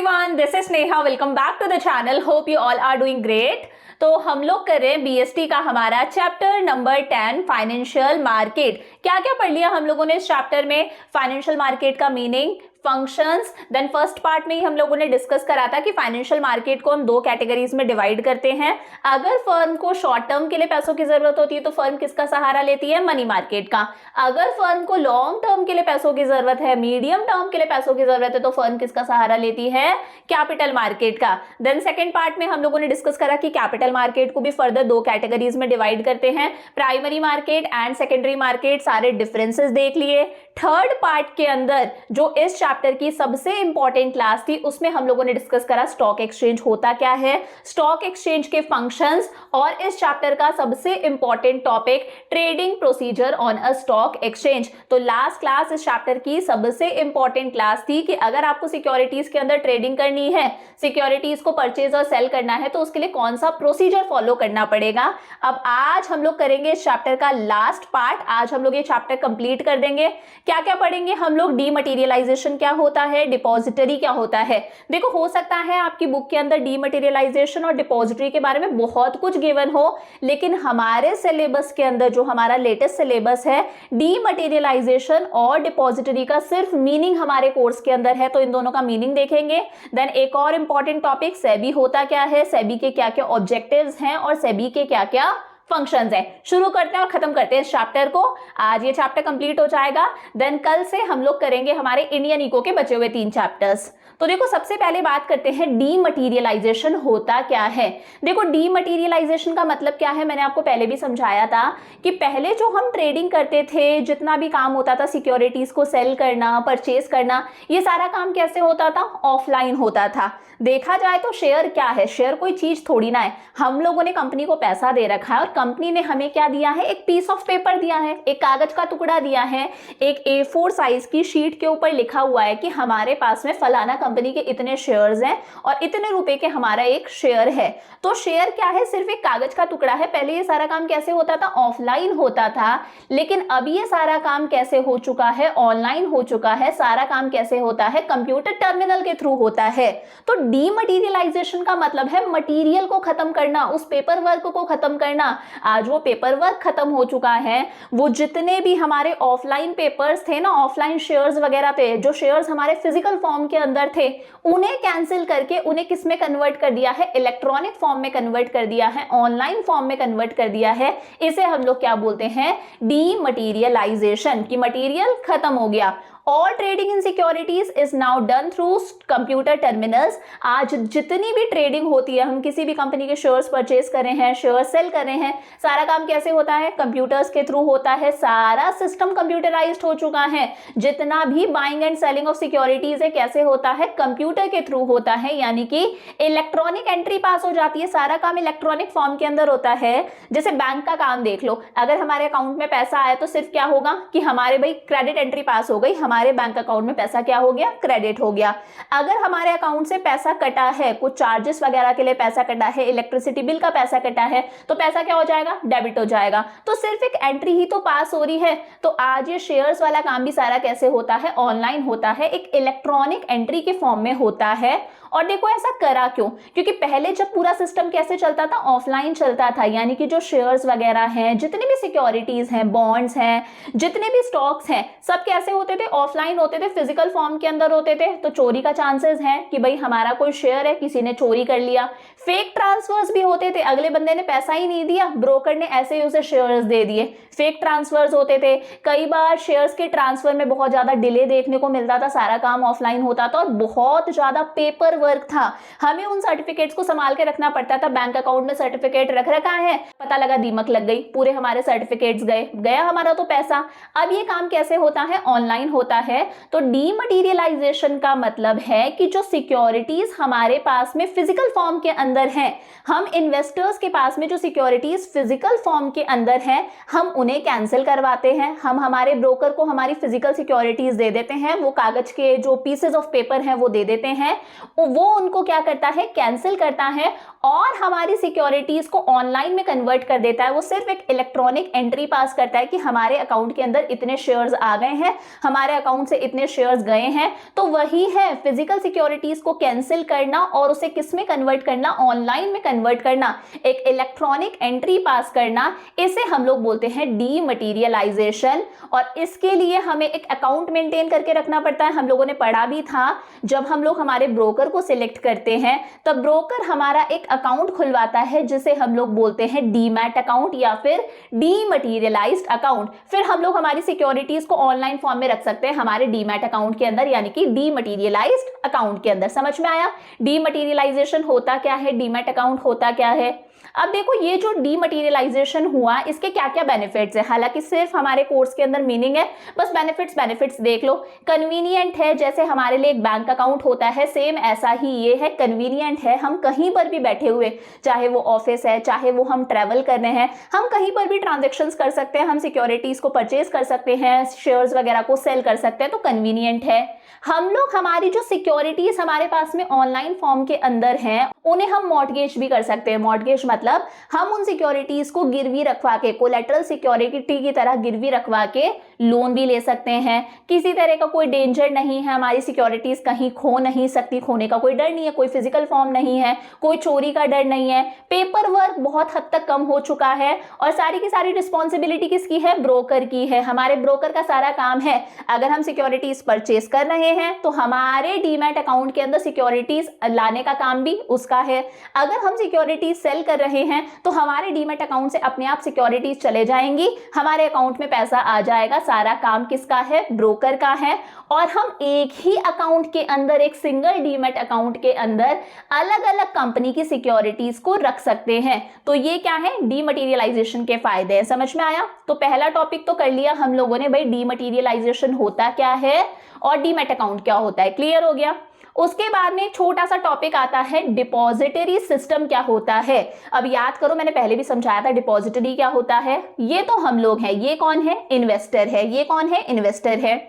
everyone, this is Neha. Welcome back to the channel. Hope you all are doing great. तो हम लोग कर रहे हैं बीएसटी का हमारा चैप्टर नंबर 10 फाइनेंशियल मार्केट। क्या क्या पढ़ लिया हम लोगों ने इस चैप्टर में? फाइनेंशियल मार्केट का meaning, functions, then first part में ही हम लोगों ने डिस्कस करा था कि फाइनेंशियल मार्केट को हम दो कैटेगरीज में डिवाइड करते हैं। अगर फर्म को शॉर्ट टर्म के लिए पैसों की जरूरत होती है तो फर्म किसका सहारा लेती है? मनी मार्केट का। अगर फर्म को लॉन्ग टर्म के लिए पैसों की जरूरत है, मीडियम टर्म के लिए पैसों की जरूरत है तो फर्म किसका सहारा लेती है? कैपिटल मार्केट का। देन सेकेंड पार्ट में हम लोगों ने डिस्कस करा कि कैपिटल मार्केट को भी फर्दर दो कैटेगरीज में डिवाइड करते हैं, primary market and secondary market. सारे डिफरेंसेस देख लिए। थर्ड पार्ट के अंदर जो इस चैप्टर की सबसे इंपॉर्टेंट क्लास थी उसमें हम लोगों ने डिस्कस करा स्टॉक एक्सचेंज होता क्या है, स्टॉक एक्सचेंज के फंक्शंस, और इस चैप्टर का सबसे important topic trading procedure on a stock exchange. तो लास्ट क्लास इस चैप्टर की सबसे इंपॉर्टेंट क्लास थी कि अगर आपको सिक्योरिटीज के अंदर ट्रेडिंग करनी है, सिक्योरिटीज को परचेज और सेल करना है तो उसके लिए कौन सा प्रोसीजर फॉलो करना पड़ेगा। अब आज हम लोग करेंगे इस चैप्टर का लास्ट पार्ट। आज हम लोग ये चैप्टर कंप्लीट कर देंगे। क्या क्या पढ़ेंगे हम लोग? डीमटेरियलाइजेशन क्या होता है, डिपॉजिटरी क्या होता है। देखो, हो सकता है आपकी बुक के अंदर डीमटेरियलाइजेशन और डिपॉजिटरी के बारे में बहुत कुछ गिवन हो, लेकिन हमारे सिलेबस के अंदर जो हमारा लेटेस्ट सिलेबस है, डीमटेरियलाइजेशन और डिपॉजिटरी का सिर्फ मीनिंग हमारे कोर्स के अंदर है, तो इन दोनों का मीनिंग देखेंगे। देन एक और इंपॉर्टेंट टॉपिक, सेबी होता क्या है, सेबी के क्या क्या ऑब्जेक्टिव्स हैं और सेबी के क्या क्या फंक्शंस है। शुरू करते हैं और खत्म करते हैं इस चैप्टर को। आज ये चैप्टर कंप्लीट हो जाएगा। देन कल से हम लोग करेंगे हमारे इंडियन इको के बचे हुए 3 चैप्टर्स। तो देखो, सबसे पहले बात करते हैं डीमटेरियलाइजेशन होता क्या है। देखो, डीमटेरियलाइजेशन का मतलब क्या है, मैंने आपको पहले भी समझाया था कि पहले जो हम ट्रेडिंग करते थे, जितना भी काम होता था, सिक्योरिटीज को सेल करना, परचेज करना, ये सारा काम कैसे होता था? ऑफलाइन होता था। देखा जाए तो शेयर क्या है? शेयर कोई चीज थोड़ी ना है। हम लोगों ने कंपनी को पैसा दे रखा है और कंपनी ने हमें क्या दिया है? एक पीस ऑफ पेपर दिया है, एक कागज का टुकड़ा दिया है, एक A4 साइज की शीट के ऊपर लिखा हुआ है कि हमारे पास में फलाना कंपनी के इतने शेयर्स हैं और इतने रुपए के हमारा एक शेयर है। तो शेयर क्या है? सिर्फ एक कागज का टुकड़ा है। पहले ये सारा काम कैसे होता था? ऑफलाइन होता था। लेकिन अब ये सारा काम कैसे हो चुका है? ऑनलाइन हो चुका है। सारा काम कैसे होता है? कंप्यूटर टर्मिनल के थ्रू होता है। तो डीमटेरियलाइजेशन का मतलब है मटेरियल को खत्म करना, उस पेपर वर्क को खत्म करना। आज वो पेपर वर्क खत्म हो चुका है। वो जितने भी हमारे ऑफलाइन पेपर्स थे ना, ऑफलाइन शेयर्स वगैरह थे, जो शेयर्स हमारे फिजिकल फॉर्म के अंदर थे, उन्हें कैंसिल करके उन्हें किस में कन्वर्ट कर दिया है? इलेक्ट्रॉनिक फॉर्म में कन्वर्ट कर दिया है, ऑनलाइन फॉर्म में कन्वर्ट कर दिया है। इसे हम लोग क्या बोलते हैं? डीमटेरियलाइजेशन, कि मटेरियल खत्म हो गया। All trading in securities is now done through computer terminals। आज जितनी भी ट्रेडिंग होती है, हम किसी भी कंपनी के शेयर्स परचेज कर रहे हैं, शेयर सेल कर रहे हैं, सारा काम कैसे होता है? कंप्यूटर्स के थ्रू होता है। सारा सिस्टम कंप्यूटराइज्ड हो चुका है। जितना भी buying and selling of securities है, कैसे होता है? कंप्यूटर के थ्रू होता है, यानी कि इलेक्ट्रॉनिक एंट्री पास हो जाती है। सारा काम इलेक्ट्रॉनिक फॉर्म के अंदर होता है। जैसे बैंक का काम देख लो, अगर हमारे अकाउंट में पैसा आया तो सिर्फ क्या होगा कि हमारे भाई क्रेडिट एंट्री पास हो गई, हमारे बैंक अकाउंट में पैसा क्या हो गया? क्रेडिट हो गया। अगर हमारे अकाउंट से पैसा कटा है, कुछ चार्जेस वगैरह के लिए पैसा कटा है, इलेक्ट्रिसिटी बिल का पैसा कटा है, तो पैसा क्या हो जाएगा? डेबिट हो जाएगा। तो सिर्फ एक एंट्री ही तो पास हो रही है। तो आज ये शेयर्स वाला काम भी सारा कैसे होता है? ऑनलाइन होता है, एक इलेक्ट्रॉनिक एंट्री के फॉर्म में होता है। और देखो, ऐसा करा क्यों? क्योंकि पहले जब पूरा सिस्टम कैसे चलता था? ऑफलाइन चलता था, यानी कि जो शेयर्स वगैरह हैं, जितने भी सिक्योरिटीज हैं, बॉन्ड्स हैं, जितने भी स्टॉक्स हैं, सब कैसे होते थे? ऑफलाइन होते थे, फिजिकल फॉर्म के अंदर होते थे। तो चोरी का चांसेस है कि भाई हमारा कोई शेयर है, किसी ने चोरी कर लिया। फेक ट्रांसफर्स भी होते थे, अगले बंदे ने पैसा ही नहीं दिया, ब्रोकर ने ऐसे ही उसे शेयर्स दे दिए। फेक ट्रांसफर्स होते थे। कई बार शेयर्स के ट्रांसफर में बहुत ज्यादा डिले देखने को मिलता था। सारा काम ऑफलाइन होता था और बहुत ज्यादा पेपर वर्क था। हमें उन सर्टिफिकेट्स को संभाल के रखना पड़ता था। बैंक अकाउंट में सर्टिफिकेट रख रखा है, पता लगा दीमक लग गई, पूरे हमारे सर्टिफिकेट्स गया हमारा तो पैसा। अब ये काम कैसे होता है? ऑनलाइन होता है। तो डीमटेरियलाइजेशन का मतलब है कि जो सिक्योरिटीज हमारे पास में फिजिकल फॉर्म के अंदर हैं, हम इन्वेस्टर्स के पास में जो सिक्योरिटीज फिजिकल फॉर्म के अंदर हैं हम उन्हें कैंसिल करवाते हैं। हम हमारे ब्रोकर को हमारी फिजिकल सिक्योरिटीज दे देते हैं, वो कागज के जो पीसेज ऑफ पेपर हैं वो दे देते हैं, वो उनको क्या करता है, कैंसिल करता है और हमारी सिक्योरिटीज को ऑनलाइन में कन्वर्ट कर देता है। वो सिर्फ एक इलेक्ट्रॉनिक एंट्री पास करता है कि हमारे अकाउंट के अंदर इतने शेयर्स आ गए हैं, हमारे अकाउंट से इतने शेयर्स गए हैं। तो वही है फिजिकल सिक्योरिटीज को कैंसिल करना और उसे किस में कन्वर्ट करना, ऑनलाइन में कन्वर्ट करना, एक इलेक्ट्रॉनिक एंट्री पास करना, इसे हम लोग बोलते हैं डीमटेरियलाइजेशन। और इसके लिए हमें एक अकाउंट मेंटेन करके रखना पड़ता है। हम लोगों ने पढ़ा भी था, जब हम लोग हमारे ब्रोकर को सिलेक्ट करते हैं तब ब्रोकर हमारा एक अकाउंट खुलवाता है जिसे हम लोग बोलते हैं डीमैट अकाउंट या फिर डीमटेरियलाइज्ड अकाउंट। फिर हम लोग हमारी सिक्योरिटीज को ऑनलाइन फॉर्म में रख सकते हैं हमारे डीमैट अकाउंट के अंदर, यानी कि डीमटेरियलाइज्ड अकाउंट के अंदर। समझ में आया डीमटेरियलाइजेशन होता क्या है, डीमैट अकाउंट होता क्या है। अब देखो ये जो डीमटेरियलाइजेशन हुआ इसके क्या क्या बेनिफिट्स है, हालांकि सिर्फ हमारे कोर्स के अंदर मीनिंग है, बस बेनिफिट्स देख लो। कन्वीनियंट है, जैसे हमारे लिए एक बैंक अकाउंट होता है सेम ऐसा ही ये है, कन्वीनियंट है। हम कहीं पर भी बैठे हुए, चाहे वो ऑफिस है, चाहे वो हम ट्रैवल कर रहे हैं, हम कहीं पर भी ट्रांजेक्शन्स कर सकते हैं, हम सिक्योरिटीज को परचेज कर सकते हैं, शेयर्स वगैरह को सेल कर सकते हैं, तो कन्वीनियंट है। हम लोग हमारी जो सिक्योरिटीज हमारे पास में ऑनलाइन फॉर्म के अंदर हैं उन्हें हम मॉर्टगेज भी कर सकते हैं। मॉर्टगेज मतलब हम उन सिक्योरिटीज को गिरवी रखवा के, कोलैटरल सिक्योरिटी की तरह गिरवी रखवा के लोन भी ले सकते हैं। किसी तरह का कोई डेंजर नहीं है, हमारी सिक्योरिटीज कहीं खो नहीं सकती, खोने का कोई डर नहीं है, कोई फिजिकल फॉर्म नहीं है, कोई चोरी का डर नहीं है, पेपर वर्क बहुत हद तक कम हो चुका है और सारी की सारी रिस्पॉन्सिबिलिटी किसकी है, ब्रोकर की है। हमारे ब्रोकर का सारा काम है, अगर हम सिक्योरिटीज परचेज कर रहे हैं तो हमारे डीमैट अकाउंट के अंदर सिक्योरिटीज लाने का काम भी उसका है। अगर हम सिक्योरिटीज सेल कर रहे हैं तो हमारे डीमैट अकाउंट से अपने आप सिक्योरिटीज चले जाएंगी, हमारे अकाउंट में पैसा आ जाएगा। सारा काम किसका है, ब्रोकर का है। और हम एक ही अकाउंट के अंदर, एक सिंगल डीमैट अकाउंट के अंदर अलग अलग कंपनी की सिक्योरिटीज को रख सकते हैं। तो ये क्या है, डीमटेरियलाइजेशन के फायदे हैं। समझ में आया। तो पहला टॉपिक तो कर लिया हम लोगों ने, भाई डीमटेरियलाइजेशन होता क्या है और डीमैट अकाउंट क्या होता है, क्लियर हो गया। उसके बाद में एक छोटा सा टॉपिक आता है डिपॉजिटरी सिस्टम क्या होता है। अब याद करो मैंने पहले भी समझाया था डिपॉजिटरी क्या होता है। ये तो हम लोग हैं, ये कौन है, इन्वेस्टर है। ये कौन है, इन्वेस्टर है।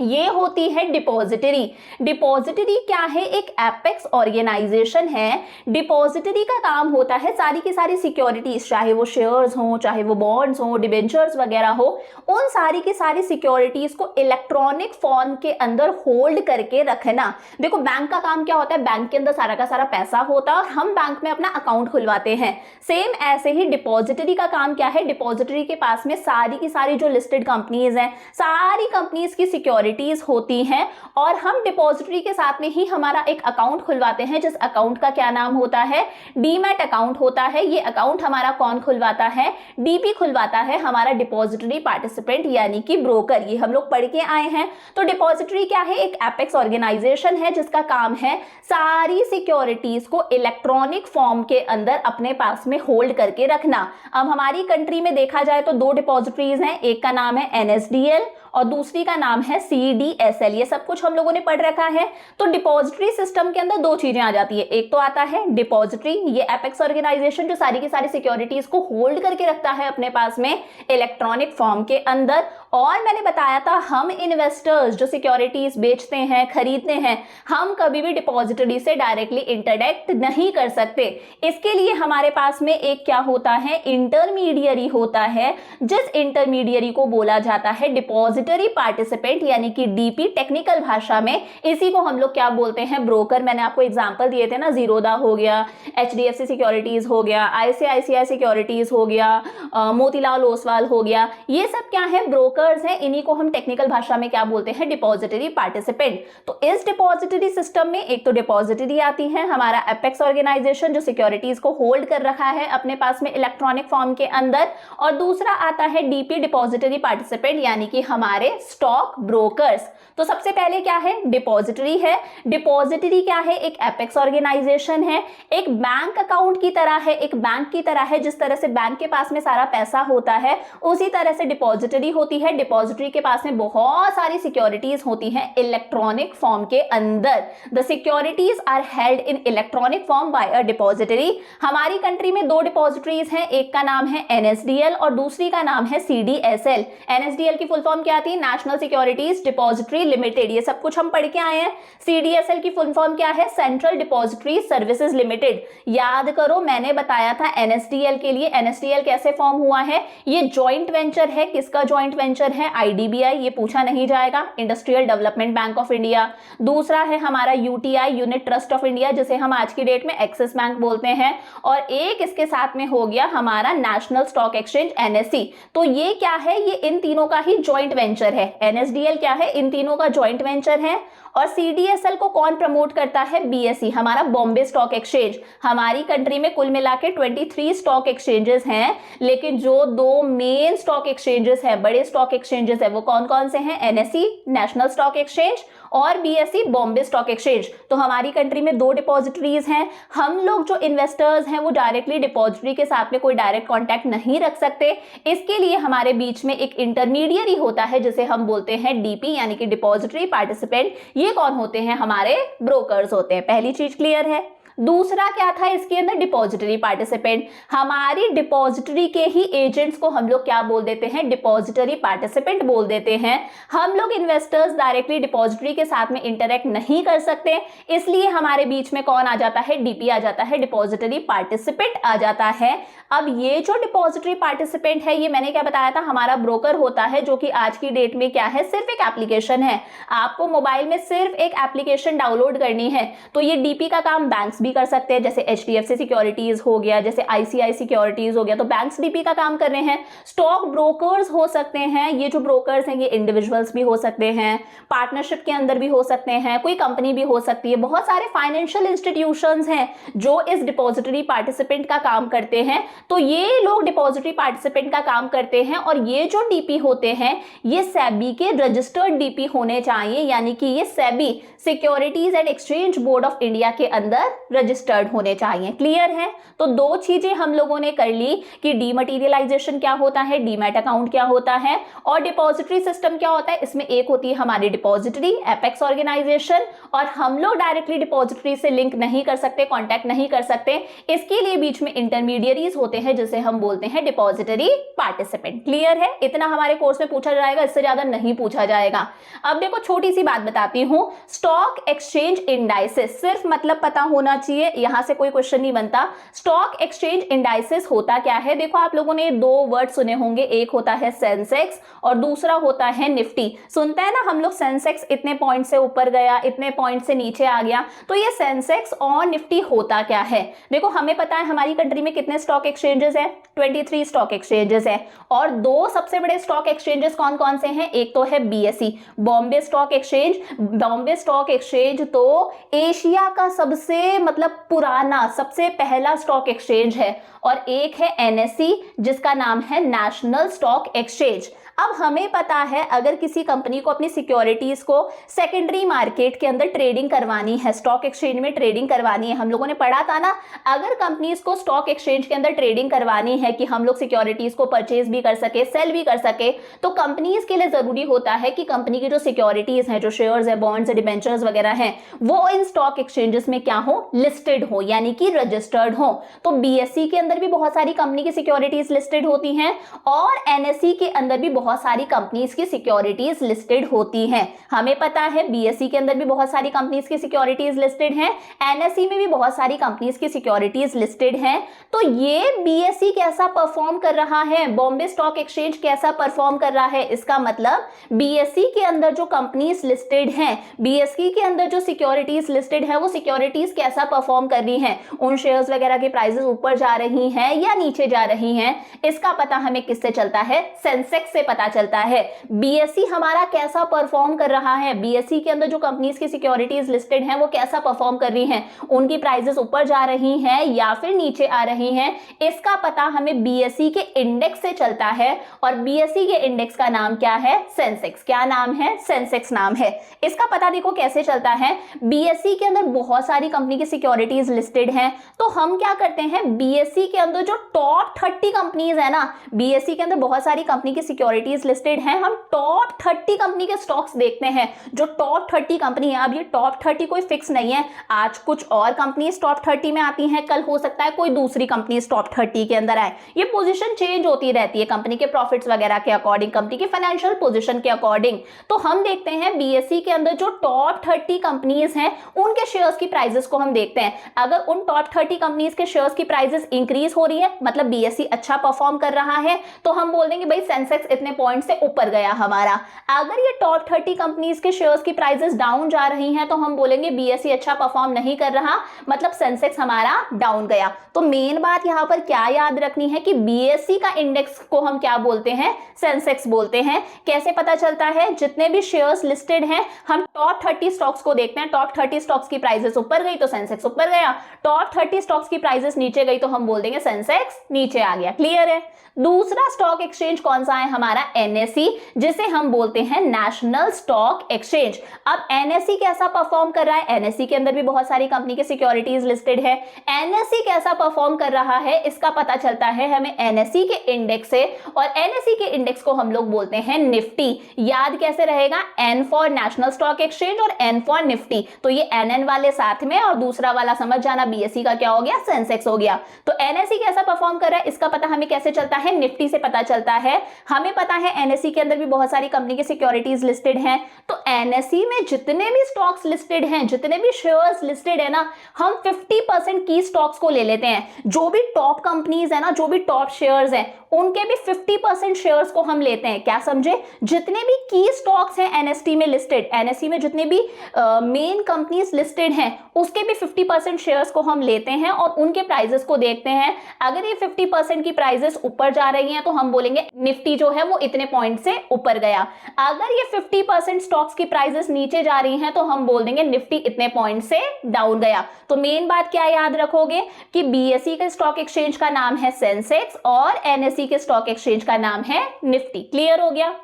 ये होती है डिपॉजिटरी। डिपॉजिटरी क्या है, एक एपेक्स ऑर्गेनाइजेशन है। डिपॉजिटरी का काम होता है सारी की सारी सिक्योरिटीज, चाहे वो शेयर्स हो, चाहे वो बॉन्ड्स हो, डिबेंचर्स वगैरह हो, उन सारी की सारी सिक्योरिटीज को इलेक्ट्रॉनिक फॉर्म के अंदर होल्ड करके रखना। देखो बैंक का काम क्या होता है, बैंक के अंदर सारा का सारा पैसा होता है और हम बैंक में अपना अकाउंट खुलवाते हैं। सेम ऐसे ही डिपॉजिटरी का काम क्या है, डिपॉजिटरी के पास में सारी की सारी जो लिस्टेड कंपनीज हैं, सारी कंपनीज की सिक्योरिटी होती हैं और हम डिपॉजिटरी के साथ में ही हमारा एक अकाउंट खुलवाते हैं, जिस अकाउंट का क्या नाम होता है, डीमैट अकाउंट होता है। ये अकाउंट हमारा कौन खुलवाता है, डीपी खुलवाता है, हमारा डिपॉजिटरी पार्टिसिपेंट यानी कि ब्रोकर। ये हम लोग पढ़ के आए हैं। तो डिपॉजिटरी क्या है, एक एपेक्स ऑर्गेनाइजेशन है जिसका काम है सारी सिक्योरिटीज को इलेक्ट्रॉनिक फॉर्म के अंदर अपने पास में होल्ड करके रखना। अब हमारी कंट्री में देखा जाए तो दो डिपॉजिटरीज हैं, एक का नाम है एनएसडीएल और दूसरी का नाम है सीडीएसएल। ये सब कुछ हम लोगों ने पढ़ रखा है। तो डिपॉजिटरी सिस्टम के अंदर दो चीजें आ जाती है, एक तो आता है डिपॉजिटरी, ये एपेक्स ऑर्गेनाइजेशन जो सारी की सारी सिक्योरिटीज को होल्ड करके रखता है अपने पास में इलेक्ट्रॉनिक फॉर्म के अंदर। और मैंने बताया था हम इन्वेस्टर्स जो सिक्योरिटीज बेचते हैं, खरीदते हैं, हम कभी भी डिपॉजिटरी से डायरेक्टली इंटरैक्ट नहीं कर सकते। इसके लिए हमारे पास में एक क्या होता है, इंटरमीडियरी होता है, जिस इंटरमीडियरी को बोला जाता है डिपॉजिटरी पार्टिसिपेंट यानी कि डीपी टेक्निकल भाषा में। इसी को हम लोग क्या बोलते हैं, ब्रोकर। मैंने आपको एग्जांपल दिए थे ना, जीरोदा हो गया, एचडीएफसी सिक्योरिटीज हो गया, आईसीआईसीआई सिक्योरिटीज हो गया, मोतीलाल ओसवाल हो गया, ये सब क्या है, ब्रोकर्स हैं। इन्हीं को हम टेक्निकल भाषा में क्या बोलते हैं, डिपॉजिटरी पार्टिसिपेंट। तो इस डिपॉजिटरी सिस्टम में एक तो डिपॉजिटरी आती है, हमारा एपेक्स ऑर्गेनाइजेशन जो सिक्योरिटीज को होल्ड कर रखा है अपने पास में इलेक्ट्रॉनिक फॉर्म के अंदर, और दूसरा आता है डीपी डिपॉजिटरी पार्टिसिपेंट यानी कि हमारा हमारे स्टॉक ब्रोकर्स। तो सबसे पहले क्या है, डिपॉजिटरी है। डिपॉजिटरी क्या है, एक एपेक्स ऑर्गेनाइजेशन है, एक बैंक अकाउंट की तरह है, एक बैंक की तरह है। जिस तरह से बैंक के पास में सारा पैसा होता है उसी तरह से डिपॉजिटरी होती है। डिपॉजिटरी के पास में बहुत सारी सिक्योरिटीज होती हैं इलेक्ट्रॉनिक फॉर्म के अंदर। The securities are held in electronic form by a depository. हमारी कंट्री में दो डिपॉजिटरीज हैं, एक का नाम है एनएसडीएल और दूसरी का नाम है सीडीएसएल। एनएसडीएल की फुल फॉर्म क्या थी, नेशनल सिक्योरिटीज डिपॉजिटरी लिमिटेड, ये सब कुछ हम पढ़ के आए हैं। सीडीएसएल की फुल फॉर्म क्या है, सेंट्रल डिपॉजिटरी सर्विसेज लिमिटेड। याद करो मैंने बताया था एनएसडीएल के लिए, एनएसडीएल कैसे फॉर्म हुआ है, ये जॉइंट वेंचर है। किसका जॉइंट वेंचर है, आईडीबीआई, ये पूछा नहीं जाएगा, industrial development bank of India. दूसरा है हमारा UTI, unit trust of India, जिसे हम आज की डेट में एक्सिस बैंक बोलते हैं। और एक इसके साथ में हो गया हमारा नेशनल स्टॉक एक्सचेंज एनएसई। तो ये क्या है, ये इन तीनों का ही जॉइंट वेंचर है। एनएसडीएल क्या है, इन तीनों का जॉइंट वेंचर है। और सीडीएसएल को कौन प्रमोट करता है, बीएसई, हमारा बॉम्बे स्टॉक एक्सचेंज। हमारी कंट्री में कुल मिला के 23 स्टॉक एक्सचेंजेस हैं, लेकिन जो दो मेन स्टॉक एक्सचेंजेस हैं, बड़े स्टॉक एक्सचेंजेस हैं, वो कौन कौन से हैं, एनएसई नेशनल स्टॉक एक्सचेंज और बीएसई बॉम्बे स्टॉक एक्सचेंज। तो हमारी कंट्री में दो डिपॉजिटरीज हैं। हम लोग जो इन्वेस्टर्स हैं वो डायरेक्टली डिपॉजिटरी के साथ में कोई डायरेक्ट कॉन्टैक्ट नहीं रख सकते। इसके लिए हमारे बीच में एक इंटरमीडियरी होता है जिसे हम बोलते हैं डीपी, यानी कि डिपॉजिटरी पार्टिसिपेंट। ये कौन होते हैं, हमारे ब्रोकर्स होते हैं। पहली चीज क्लियर है। दूसरा क्या था इसके अंदर, डिपॉजिटरी पार्टिसिपेंट। हमारी डिपॉजिटरी के ही एजेंट्स को हम लोग क्या बोल देते हैं, डिपॉजिटरी पार्टिसिपेंट बोल देते हैं। हम लोग इन्वेस्टर्स डायरेक्टली डिपॉजिटरी के साथ में इंटरेक्ट नहीं कर सकते, इसलिए हमारे बीच में कौन आ जाता है, डीपी आ जाता है, डिपॉजिटरी पार्टिसिपेंट आ जाता है। अब ये जो डिपॉजिटरी पार्टिसिपेंट है, ये मैंने क्या बताया था, हमारा ब्रोकर होता है, जो कि आज की डेट में क्या है, सिर्फ एक एप्लीकेशन है। आपको मोबाइल में सिर्फ एक एप्लीकेशन डाउनलोड करनी है। तो ये डीपी का काम बैंक्स कर सकते हैं, जैसे एचडीएफसी सिक्योरिटीज हो गया, जैसे आईसीआई सिक्योरिटीज हो गया, तो बैंक्स डीपी का काम कर रहे हैं। स्टॉक ब्रोकर्स हो सकते हैं, ये जो ब्रोकर्स हैं ये इंडिविजुअल्स भी हो सकते हैं, पार्टनरशिप के अंदर भी हो सकते हैं, कोई कंपनी भी हो सकती है। बहुत सारे फाइनेंशियल इंस्टीट्यूशंस हैं जो इस डिपॉजिटरी पार्टिसिपेंट का काम करते हैं। तो ये लोग डिपॉजिटरी पार्टिसिपेंट का काम करते हैं और ये जो डीपी होते हैं ये सेबी के रजिस्टर्ड डीपी होने चाहिए, यानी कि ये SEBI securities and exchange board of India के अंदर रजिस्टर्ड होने चाहिए। क्लियर है। तो दो चीजें हम लोगों ने कर ली कि डीमैटेरियलाइजेशन क्या होता है, डीमैट अकाउंट क्या होता है, और डिपॉजिटरी सिस्टम क्या होता है। इसमें एक होती है हमारी डिपॉजिटरी एपेक्स ऑर्गेनाइजेशन, और हम लोग डायरेक्टली डिपॉजिटरी से लिंक नहीं कर सकते, कांटेक्ट नहीं कर सकते। इसके लिए बीच में इंटरमीडियरीज होते हैं जिसे हम बोलते हैं डिपॉजिटरी पार्टिसिपेंट। क्लियर है। इतना हमारे कोर्स में पूछा जाएगा, इससे ज्यादा नहीं पूछा जाएगा। अब देखो छोटी सी बात बताती हूं, स्टॉक एक्सचेंज इंडाइसेस, सिर्फ मतलब पता होना चाहिए, यहां से कोई क्वेश्चन नहीं बनता। स्टॉक एक्सचेंज इंडाइसेस होता क्या है, देखो आप लोगों ने दो वर्ड सुने होंगे, एक होता है सेंसेक्स और दूसरा होता है निफ्टी। सुनते हैं ना हम लोग, सेंसेक्स इतने पॉइंट से ऊपर गया, इतने पॉइंट से नीचे आ गया। तो ये सेंसेक्स और निफ्टी होता क्या है, देखो हमें पता है हमारी कंट्री में कितने स्टॉक एक्सचेंजेस हैं, 23 स्टॉक एक्सचेंजेस हैं, और दो सबसे बड़े स्टॉक एक्सचेंजेस कौन कौन से हैं, एक तो है BSE Bombay stock exchange. Bombay stock exchange तो एशिया का सबसे मतलब पुराना, सबसे पहला स्टॉक एक्सचेंज है, और एक है एनएसई जिसका नाम है नेशनल स्टॉक एक्सचेंज। अब हमें पता है अगर किसी कंपनी को अपनी सिक्योरिटीज को सेकेंडरी मार्केट के अंदर ट्रेडिंग करवानी है, स्टॉक एक्सचेंज में ट्रेडिंग करवानी है, हम लोगों ने पढ़ा था ना, अगर कंपनीज को स्टॉक एक्सचेंज के अंदर ट्रेडिंग करवानी है कि हम लोग सिक्योरिटीज को परचेज भी कर सके, सेल भी कर सके, तो कंपनीज के लिए जरूरी होता है कि कंपनी की जो सिक्योरिटीज हैं, जो शेयर्स है, बॉन्ड्स है, डिबेंचर्स वगैरह हैं, वो इन स्टॉक एक्सचेंजेस में क्या हो, लिस्टेड हो, यानी कि रजिस्टर्ड हो। तो बीएसई के अंदर भी बहुत सारी कंपनी की सिक्योरिटीज लिस्टेड होती हैं और एनएसई के अंदर भी बहुत सारी कंपनीज की सिक्योरिटीज लिस्टेड होती हैं। हमें पता है बीएसई के अंदर भी बहुत सारी कंपनीज की सिक्योरिटीज लिस्टेड हैं, एनएसई में भी बहुत सारी कंपनीज की सिक्योरिटीज लिस्टेड हैं। तो ये बीएसई कैसा परफॉर्म कर रहा है, बॉम्बे स्टॉक एक्सचेंज कैसा परफॉर्म कर रहा है, इसका मतलब बीएसई के अंदर जो कंपनीज लिस्टेड हैं, बीएसई के अंदर जो सिक्योरिटीज लिस्टेड है, वो सिक्योरिटीज कैसा परफॉर्म कर रही हैं, उन शेयर्स वगैरह के प्राइसेस ऊपर जा रही हैं या नीचे जा रही हैं, इसका पता हमें किससे चलता है, सेंसेक्स से पता पता चलता है। बीएसई हमारा कैसा परफॉर्म कर रहा है, बीएसई के अंदर जो कंपनीज की सिक्योरिटीज लिस्टेड हैं वो कैसा परफॉर्म कर रही हैं, उनकी प्राइसेस ऊपर जा रही हैं या फिर नीचे आ रही हैं, इसका पता हमें बीएसई के इंडेक्स से चलता है। और बीएसई के इंडेक्स का नाम क्या है, सेंसेक्स। क्या नाम है, सेंसेक्स नाम है। इसका पता देखो कैसे चलता है, बीएसई के अंदर बहुत सारी कंपनी की सिक्योरिटीज लिस्टेड हैं, तो हम क्या करते हैं, बीएसई के अंदर जो टॉप 30 कंपनीज है ना, बीएसई के अंदर बहुत सारी कंपनी की सिक्योरिटीज लिस्टेड हैं, हम टॉप 30 कंपनी के स्टॉक्स देखते हैं। जो टॉप 30 कंपनी है, अब ये टॉप 30 कोई फिक्स नहीं है, आज कुछ और कंपनीज टॉप 30 में आती हैं, कल हो सकता है कोई दूसरी कंपनी टॉप 30 के अंदर आए, ये पोजीशन चेंज होती रहती है कंपनी के प्रॉफिट्स वगैरह के अकॉर्डिंग, कंपनी की फाइनेंशियल पोजीशन के अकॉर्डिंग। तो हम देखते हैं बीएसई के अंदर जो टॉप 30 कंपनीज हैं उनके शेयर्स की प्राइसेस को हम देखते हैं। अगर उन टॉप 30 कंपनीज के शेयर्स की प्राइसेस इंक्रीज हो रही है, मतलब बीएसई अच्छा परफॉर्म कर रहा है, तो हम बोल देंगे भाई सेंसेक्स इतने पॉइंट से ऊपर गया हमारा। अगर ये टॉप 30 कंपनीज के शेयर्स की प्राइसेस डाउन जा रही हैं, तो हम बोलेंगे बीएसई अच्छा परफॉर्म नहीं कर रहा, मतलब सेंसेक्स हमारा डाउन गया। तो मेन बात यहां पर क्या याद रखनी है कि बीएसई का इंडेक्स को हम क्या बोलते हैं, सेंसेक्स बोलते हैं। कैसे पता चलता है, जितने भी शेयर्स लिस्टेड हैं हम टॉप 30 स्टॉक्स को देखते हैं, टॉप 30 स्टॉक्स की प्राइसेस ऊपर गई तो सेंसेक्स ऊपर गया, टॉप 30 स्टॉक्स की प्राइसेस नीचे गई तो हम बोल देंगे सेंसेक्स नीचे आ गया। क्लियर है। दूसरा स्टॉक एक्सचेंज कौन सा है हमारा, एनएसई, जिसे हम बोलते हैं नेशनल स्टॉक एक्सचेंज। अब एनएसई कैसा परफॉर्म कर रहा है, एनएसई के अंदर भी बहुत सारी कंपनी के सिक्योरिटीज लिस्टेड है, एनएसई कैसा परफॉर्म कर रहा है इसका पता चलता है हमें एनएसई के इंडेक्स से, और एनएसई के इंडेक्स को हम लोग बोलते हैं निफ्टी। याद कैसे रहेगा, N for national stock exchange और एन फॉर निफ्टी, तो ये एनएन वाले साथ में और दूसरा वाला समझ जाना बीएसई का क्या हो गया, सेंसेक्स हो गया। तो एनएसई कैसा परफॉर्म कर रहा है इसका पता हमें कैसे चलता है, निफ्टी से पता चलता है। हमें पता है एनएसई के अंदर भी बहुत सारी कंपनी की सिक्योरिटीज लिस्टेड हैं, तो एनएसई में जितने भी स्टॉक्स लिस्टेड हैं, जितने भी शेयर्स लिस्टेड है ना, हम 50% की स्टॉक्स को ले लेते हैं। जो भी टॉप कंपनीज है ना, जो भी टॉप शेयर्स हैं, उनके भी 50% शेयर्स को हम लेते हैं। क्या समझे, जितने भी की स्टॉक्स हैं एनएसटी में लिस्टेड, एनएसई में जितने भी मेन कंपनीज लिस्टेड हैं उसके भी 50% शेयर्स को हम लेते हैं और उनके प्राइसेस को देखते हैं। अगर ये 50% की प्राइसेस ऊपर जा रही हैं तो हम बोलेंगे निफ्टी जो है वो इतने पॉइंट से ऊपर गया। अगर ये 50% स्टॉक्स की प्राइसेस नीचे जा रही हैं तो हम बोल देंगे निफ्टी इतने पॉइंट से डाउन गया। तो मेन बात क्या याद रखोगे कि बीएसई के स्टॉक एक्सचेंज का नाम है सेंसेक्स और एनएसई के स्टॉक एक्सचेंज का नाम है निफ्टी। क्लियर हो गया।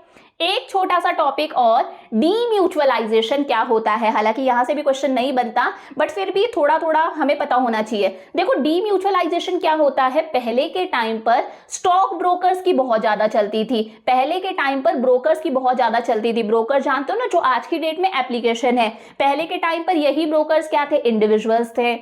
एक छोटा सा टॉपिक और, डीम्यूचुअलाइजेशन क्या होता है। हालांकि यहां से भी क्वेश्चन नहीं बनता, बट फिर भी थोड़ा थोड़ा हमें पता होना चाहिए। देखो डीम्यूचुअलाइजेशन क्या होता है, पहले के टाइम पर स्टॉक ब्रोकर्स की बहुत ज्यादा चलती थी, पहले के टाइम पर ब्रोकर्स की बहुत ज्यादा चलती थी। ब्रोकर जानते हो ना, जो आज की डेट में एप्लीकेशन है, पहले के टाइम पर यही ब्रोकर्स क्या थे, इंडिविजुअल्स थे।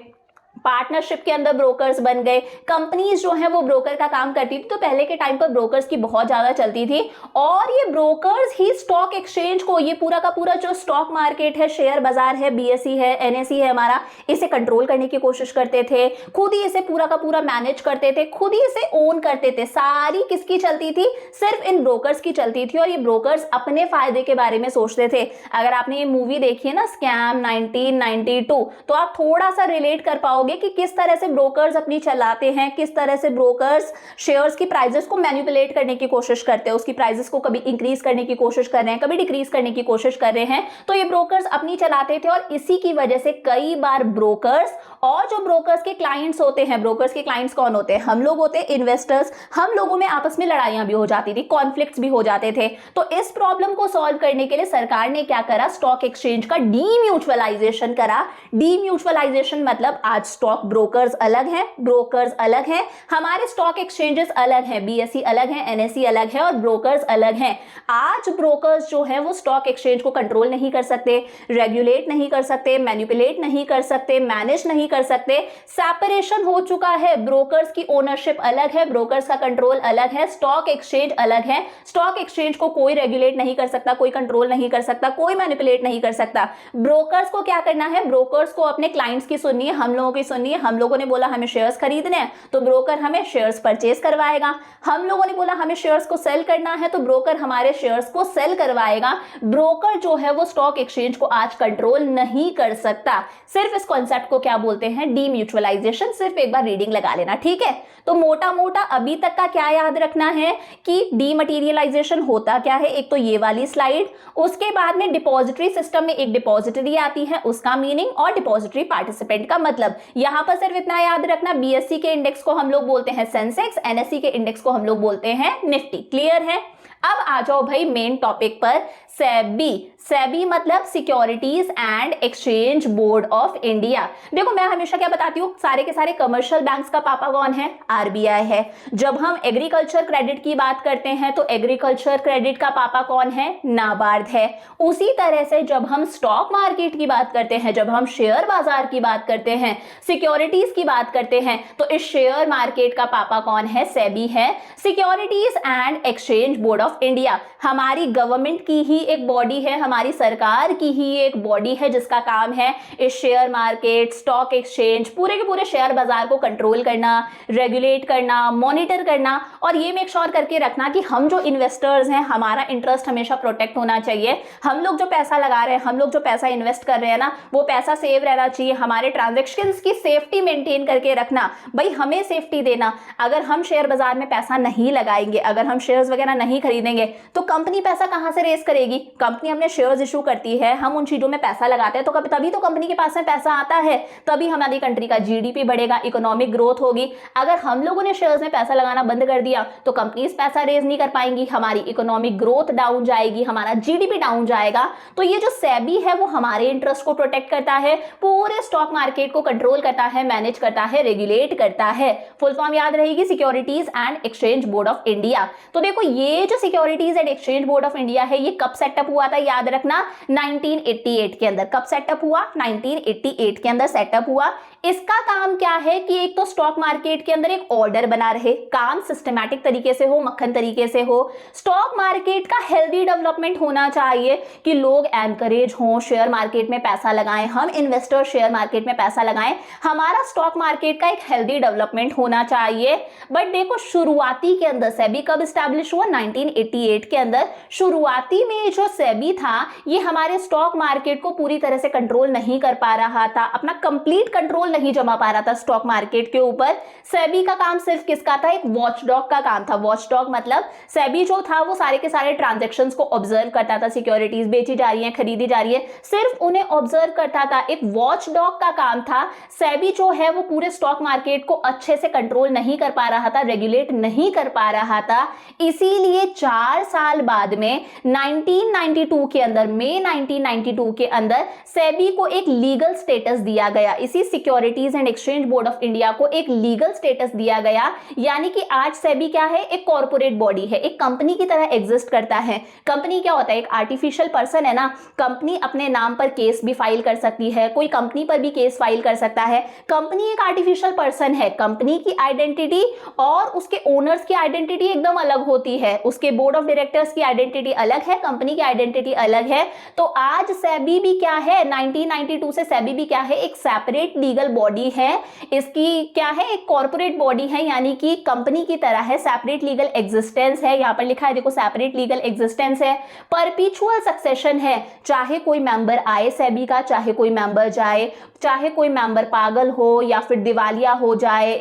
पार्टनरशिप के अंदर ब्रोकर्स बन गए, कंपनीज जो है वो ब्रोकर का काम करती थी। तो पहले के टाइम पर ब्रोकर्स की बहुत ज्यादा चलती थी और ये ब्रोकर्स ही स्टॉक एक्सचेंज को, ये पूरा का पूरा जो स्टॉक मार्केट है, शेयर बाजार है, बीएसई है, एनएसई है हमारा, इसे कंट्रोल करने की कोशिश करते थे, खुद ही इसे पूरा का पूरा मैनेज करते थे, खुद ही इसे ओन करते थे। सारी किसकी चलती थी, सिर्फ इन ब्रोकर्स की चलती थी और ये ब्रोकर्स अपने फायदे के बारे में सोचते थे। अगर आपने ये मूवी देखी है ना स्कैम 1992, तो आप थोड़ा सा रिलेट कर पाओगे कि किस तरह से ब्रोकर्स अपनी चलाते हैं, किस तरह से ब्रोकर्स शेयर्स की प्राइसेस को मैनिपुलेट करने की कोशिश करते हैं, उसकी प्राइसेस को कभी इंक्रीज करने की कोशिश कर रहे हैं, कभी डिक्रीज करने की कोशिश कर रहे हैं। तो ये ब्रोकर्स अपनी चलाते थे और इसी की वजह से कई बार ब्रोकर्स और जो ब्रोकर्स के क्लाइंट्स होते हैं, ब्रोकर्स के क्लाइंट्स कौन होते हैं, हम लोग होते हैं इन्वेस्टर्स, हम लोगों में आपस में लड़ाइयां भी हो जाती थी, कॉन्फ्लिक्ट्स भी हो जाते थे। तो इस प्रॉब्लम को सॉल्व करने के लिए सरकार ने क्या करा, स्टॉक एक्सचेंज का डीम्यूचुअलाइजेशन करा। डीम्यूचुअलाइजेशन मतलब आज स्टॉक ब्रोकर्स अलग हैं, ब्रोकर्स अलग हैं, हमारे स्टॉक एक्सचेंजेस अलग हैं, बीएसई अलग है, एनएसई अलग है और ब्रोकर्स अलग हैं। आज ब्रोकर्स जो है वो स्टॉक एक्सचेंज को कंट्रोल नहीं कर सकते, रेगुलेट नहीं कर सकते, मैनिपुलेट नहीं कर सकते, मैनेज नहीं कर सकते। सेपरेशन हो चुका है, ब्रोकर्स की ओनरशिप अलग है, ब्रोकर्स का कंट्रोल अलग है, स्टॉक एक्सचेंज अलग है। स्टॉक एक्सचेंज को कोई रेगुलेट नहीं कर सकता, कोई कंट्रोल नहीं कर सकता, कोई मैनिपुलेट नहीं कर सकता। ब्रोकर्स को क्या करना है, ब्रोकर्स को अपने क्लाइंट्स की सुननी है, हम लोगों की सुननी है। हम लोगों ने बोला हमें शेयर्स खरीदने हैं तो ब्रोकर हमें शेयर्स परचेज करवाएगा। हम लोगों ने बोला हमें शेयर्स को सेल करना है तो ब्रोकर हमारे शेयर्स को सेल करवाएगा। ब्रोकर जो है वो स्टॉक एक्सचेंज को आज कंट्रोल नहीं कर सकता। सिर्फ इस कॉन्सेप्ट को क्या बोलते हैं, डीम्यूचुअलाइजेशन। सिर्फ एक बार रीडिंग लगा लेना, ठीक है। तो मोटा मोटा अभी तक का क्या याद रखना है कि डीमटेरियलाइजेशन होता क्या है। एक तो ये वाली स्लाइड, उसके बाद में डिपॉजिटरी सिस्टम में एक डिपॉजिटरी आती है, उसका मीनिंग, और डिपॉजिटरी पार्टिसिपेंट का मतलब। यहां पर सिर्फ इतना याद रखना, बीएससी के इंडेक्स को हम लोग बोलते हैं सेंसेक्स, एनएससी के इंडेक्स को हम लोग बोलते हैं निफ्टी। क्लियर है। अब आ जाओ भाई मेन टॉपिक पर, सेबी। सेबी मतलब securities and exchange board of India. देखो मैं हमेशा क्या बताती हूँ, सारे के सारे कमर्शियल बैंक्स का पापा कौन है, आरबीआई है। जब हम एग्रीकल्चर क्रेडिट की बात करते हैं तो एग्रीकल्चर क्रेडिट का पापा कौन है, नाबार्ड है। उसी तरह से जब हम स्टॉक मार्केट की बात करते हैं, जब हम शेयर बाजार की बात करते हैं, सिक्योरिटीज की बात करते हैं, तो इस शेयर मार्केट का पापा कौन है, सेबी है। Securities and exchange board of India हमारी गवर्नमेंट की ही एक बॉडी है, हमारी सरकार की ही एक बॉडी है जिसका काम है इस शेयर मार्केट, स्टॉक एक्सचेंज, पूरे के पूरे शेयर बाजार को कंट्रोल करना, रेगुलेट करना, मॉनिटर करना, और ये मेक श्योर करके रखना कि हम जो इन्वेस्टर्स हैं हमारा इंटरेस्ट हमेशा प्रोटेक्ट होना चाहिए। हम लोग जो पैसा लगा रहे हैं, हम लोग जो पैसा इन्वेस्ट कर रहे हैं ना, वो पैसा सेव रहना चाहिए। हमारे ट्रांजेक्शन्स की सेफ्टी मेंटेन करके रखना, भाई हमें सेफ्टी देना। अगर हम शेयर बाजार में पैसा नहीं लगाएंगे, अगर हम शेयर्स वगैरह नहीं खरीदेंगे तो कंपनी पैसा कहां से रेस करेगी। कंपनी अपने शेयर्स इशू करती है, हम उन चीजों में पैसा लगाते हैं तो तभी तो कंपनी के पास में पैसा आता है, तभी हमारी कंट्री का जीडीपी बढ़ेगा, इकोनॉमिक ग्रोथ होगी। अगर हम लोगों ने शेयर्स में पैसा लगाना बंद कर दिया तो कंपनीज पैसा रेज नहीं कर पाएंगी, हमारी इकोनॉमिक ग्रोथ डाउन जाएगी, हमारा जीडीपी डाउन जाएगा। तो ये जो सेबी है वो हमारे इंटरेस्ट को प्रोटेक्ट करता है, पूरे स्टॉक मार्केट को कंट्रोल करता है, मैनेज करता है, रेगुलेट करता है। फुल फॉर्म याद रहेगी, securities and exchange board of India. तो देखो ये जो securities and exchange board of India है, ये कब सेटअप हुआ था, याद रखना 1988 के अंदर। कब सेटअप हुआ, 1988 के अंदर सेटअप हुआ। इसका काम क्या है कि एक तो स्टॉक मार्केट के अंदर एक ऑर्डर बना रहे, काम सिस्टमैटिक तरीके से हो, मक्खन तरीके से हो। स्टॉक मार्केट का हेल्दी डेवलपमेंट होना चाहिए कि लोग एनकरेज हों, शेयर मार्केट में पैसा लगाएं, हम इन्वेस्टर शेयर मार्केट में पैसा लगाएं, हमारा स्टॉक मार्केट का एक हेल्दी डेवलपमेंट होना चाहिए। बट देखो शुरुआती के अंदर सेबी कब स्टैब्लिश हुआ, 1988 के अंदर। शुरुआती में जो सेबी था ये हमारे स्टॉक मार्केट को पूरी तरह से कंट्रोल नहीं कर पा रहा था, अपना कंप्लीट कंट्रोल नहीं जमा पा रहा था स्टॉक मार्केट के ऊपर। सेबी का काम सिर्फ किसका था, एक वॉचडॉग का काम था। वॉचडॉग मतलब सेबी जो था वो सारे के सारे ट्रांजैक्शंस को ऑब्जर्व करता था, सिक्योरिटीज बेची जा रही है, खरीदी जा रही है, सिर्फ उन्हें ऑब्जर्व करता था, एक वॉचडॉग का काम था। सेबी जो है वो पूरे स्टॉक मार्केट को अच्छे से कंट्रोल नहीं कर पा रहा था, रेगुलेट नहीं कर पा रहा था। इसीलिए 4 साल बाद में 1992 के अंदर, मई 1992 के अंदर सेबी को एक लीगल स्टेटस दिया गया। इसी securities and exchange board of India को एक लीगल स्टेटस दिया गया, यानी कि आज सेबी क्या है, एक कॉर्पोरेट बॉडी है, एक कंपनी की तरह एग्जिस्ट करता है। कंपनी क्या होता है, एक आर्टिफिशियल पर्सन है ना। कंपनी अपने नाम पर केस भी फाइल कर सकती है, कोई कंपनी पर भी केस फाइल कर सकता है। कंपनी एक आर्टिफिशियल पर्सन है, कंपनी की आइडेंटिटी और उसके ओनर्स की आइडेंटिटी एकदम अलग होती है, उसके बोर्ड ऑफ डायरेक्टर्स की आइडेंटिटी अलग है, कंपनी की आइडेंटिटी अलग है। तो आज सेबी भी क्या है, 1992 से सेबी भी क्या है, एक सेपरेट लीगल बॉडी है। इसकी क्या है, एक कॉर्पोरेट बॉडी है, यानी कि कंपनी की तरह है, सेपरेट लीगल एग्जिस्टेंस है। यहां पर लिखा है देखो, सेपरेट लीगल एग्जिस्टेंस है, परपीचुअल सक्सेशन है। चाहे कोई मेंबर आए सेबी का, चाहे कोई मेंबर जाए, चाहे कोई मेंबर पागल हो या फिर दिवालिया हो जाए,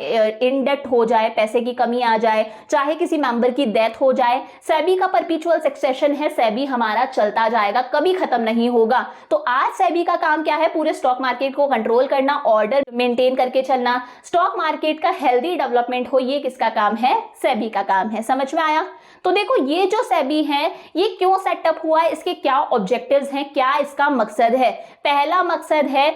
इन डेट हो जाए, पैसे की कमी आ जाए, चाहे किसी मेंबर की डेथ हो जाए, सेबी का परपीचुअल सक्सेशन है। सेबी हमारा चलता जाएगा, कभी खत्म नहीं होगा। तो आज सेबी का काम क्या है, पूरे स्टॉक मार्केट को कंट्रोल करना, ऑर्डर मेंटेन करके चलना, स्टॉक मार्केट का हेल्दी डेवलपमेंट हो, ये किसका काम है, सेबी का काम है। समझ में आया। तो देखो ये जो सेबी है ये क्यों सेटअप हुआ है, इसके क्या ऑब्जेक्टिव्स हैं, क्या इसका मकसद है। पहला मकसद है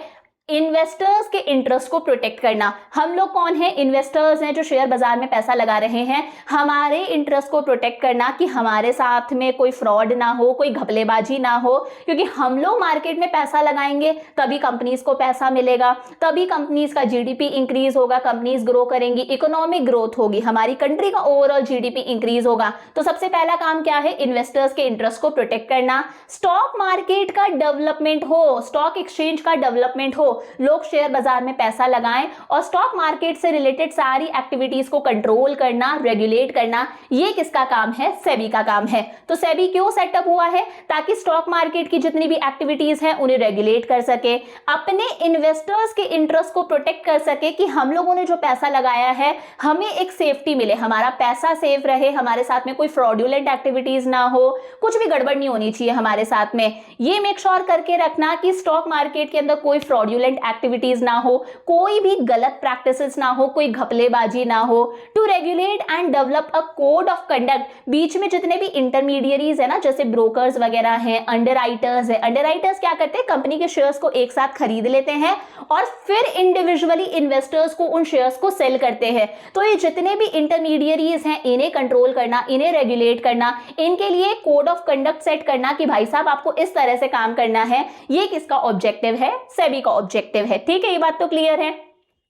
इन्वेस्टर्स के इंटरेस्ट को प्रोटेक्ट करना। हम लोग कौन है, इन्वेस्टर्स हैं जो शेयर बाजार में पैसा लगा रहे हैं। हमारे इंटरेस्ट को प्रोटेक्ट करना कि हमारे साथ में कोई फ्रॉड ना हो, कोई घपलेबाजी ना हो, क्योंकि हम लोग मार्केट में पैसा लगाएंगे तभी कंपनीज को पैसा मिलेगा, तभी कंपनीज का जीडीपी इंक्रीज होगा, कंपनीज ग्रो करेंगी, इकोनॉमिक ग्रोथ होगी, हमारी कंट्री का ओवरऑल जीडीपी इंक्रीज होगा। तो सबसे पहला काम क्या है, इन्वेस्टर्स के इंटरेस्ट को प्रोटेक्ट करना। स्टॉक मार्केट का डेवलपमेंट हो, स्टॉक एक्सचेंज का डेवलपमेंट हो, लोग शेयर बाजार में पैसा लगाएं और स्टॉक मार्केट से रिलेटेड सारी एक्टिविटीज को कंट्रोल करना, रेगुलेट करना, ये किसका काम है? सेबी का काम है। तो सेबी क्यों सेटअप हुआ है? ताकि स्टॉक मार्केट की जितनी भी एक्टिविटीज हैं उन्हें रेगुलेट कर सके, अपने इन्वेस्टर्स के इंटरेस्ट को प्रोटेक्ट कर सके कि हम लोगों ने जो पैसा लगाया है हमें एक सेफ्टी मिले, हमारा पैसा सेफ रहे, हमारे साथ में कोई फ्रॉडुलेंट एक्टिविटीज ना हो, कुछ भी गड़बड़ नहीं होनी चाहिए हमारे साथ में। ये मेक श्योर करके रखना कि स्टॉक मार्केट के अंदर कोई फ्रॉडुलेंट एक्टिविटीज ना हो, कोई भी गलत प्रैक्टिसेस ना हो, कोई घपलेबाजी ना हो। To regulate and develop a code of conduct, बीच में जितने भी इंटरमीडियरीज है ना, जैसे ब्रोकर्स वगैरह हैं, अंडरराइटर्स है, अंडरराइटर्स क्या करते हैं? कंपनी के शेयर्स को एक साथ खरीद लेते हैं और फिर इंडिविजुअली इन्वेस्टर्स को उन शेयर्स को सेल करते हैं। तो ये जितने भी इंटरमीडियरीज हैं इन्हें कंट्रोल करना, इन्हें रेगुलेट करना, इनके लिए कोड ऑफ कंडक्ट सेट करना कि भाई साहब आपको इस तरह से काम करना है, ये किसका ऑब्जेक्टिव है? सेबी का ऑब्जेक्टिव है। ठीक है, ये बात तो क्लियर है।